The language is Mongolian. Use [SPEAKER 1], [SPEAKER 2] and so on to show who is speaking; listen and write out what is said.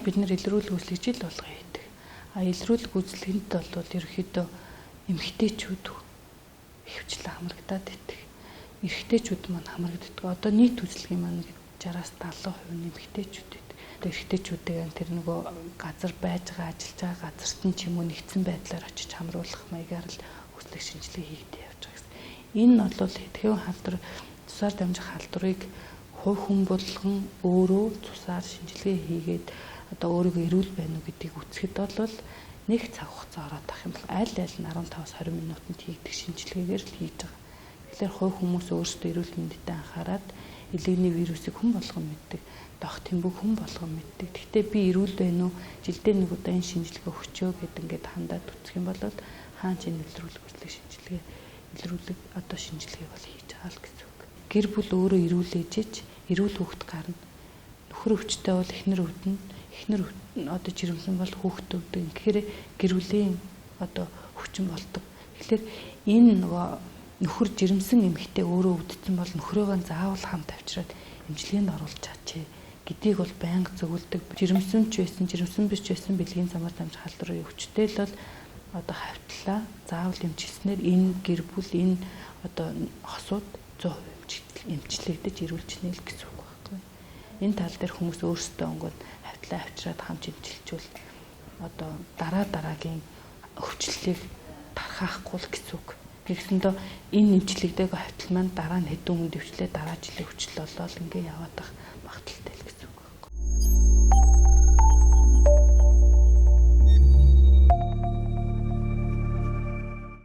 [SPEAKER 1] Бид нэр илрүүлэг үзлийг жил болгоо хийдэг. Илрүүлэг үзлэгэнд бол ерөөхдөө эмэгтэйчүүд хөвчлэн хамрагдаад байдаг. Эрэгтэйчүүд маань хамрагддаг. Одоо нийт үзлэгийн маань 60-аас 70% эмэгтэйчүүд байдаг. Одоо эрэгтэйчүүдээ тэр нөгөө газар байж байгаа, ажиллаж байгаа газарт нь ч юм уу нэгдсэн байдлаар очиж хамруулах маягаар л үзлэг шинжилгээ хийгдэж явж байгаа гэсэн. Энэ нь бол хэдхэн халдвар цусаар дамжих халдварыг хувь хүн болгон өөрөө цусаар шинжилгээ хийгээд одоо өөрийгөө эрүүл байна уу гэдгийг үзэхэд бол нэг цаг хугацаа ороод ах юм бол аль нь 15-20 минутанд хийгдэх шинжилгээгээр л хийж байгаа. Тэгэхээр хувь хүмүүс өөрсдөө эрүүл мэндэд анхаарад элегний вирусыг хүн болгон мэддэг, дох тэмбэг хүн болгон мэддэг. Гэхдээ би эрүүл байна уу, жилдээ нэг удаа энэ шинжилгээ өгчөө гэд ингээд хандаад үсэх юм бол хаан ч энэ илрүүлэг үзлэг шинжилгээ одоо шинжилгээ бол хийж байгаа л гэсэн үг. Гэр бүл өөрөө эрүүлээж ич эрүүл хүүхэд гарна. Нөхөр өвчтэй бол эхнэр өвдөн, эхнэр одоо жирэмсэн бол хүүхэд өвдөн. Тэгэхээр гэр бүлийн одоо хүчин болдог. Тэгэхээр энэ нөгөө нөхөр жирэмсэн эмэгтэй өөрөө өвдсөн бол нөхрөөгөө заавал хамт авчираад эмчилгээнд оруулж чаачээ гэдгийг бол байнга зөвлөдөг. Жирэмсэн ч байсан, жирэмсэн биш ч байсан бэлгийн замаар дамжих халдварын өвчтэй л бол одоо хавтлаа заавал эмчилснээр энэ гэр бүл энэ одоо хосууд 100% эмчлэгдэж ирүүлчихнэ л гэсэн үг байхгүй. Энэ тал дээр хүмүүс өөрсдөө өнгөд хавтлаа авчираад хамт эмчилжүүл одоо дараагийн өвчлөлийг тархаахгүй л гэсэн үг. Гэхдээ энэ эмчилэгдээг хавтал маань дараа нь хэдэн хүнд өвчлөө дараа жилийн өвчлөл болоод ингээ яваад байх магадaltaй.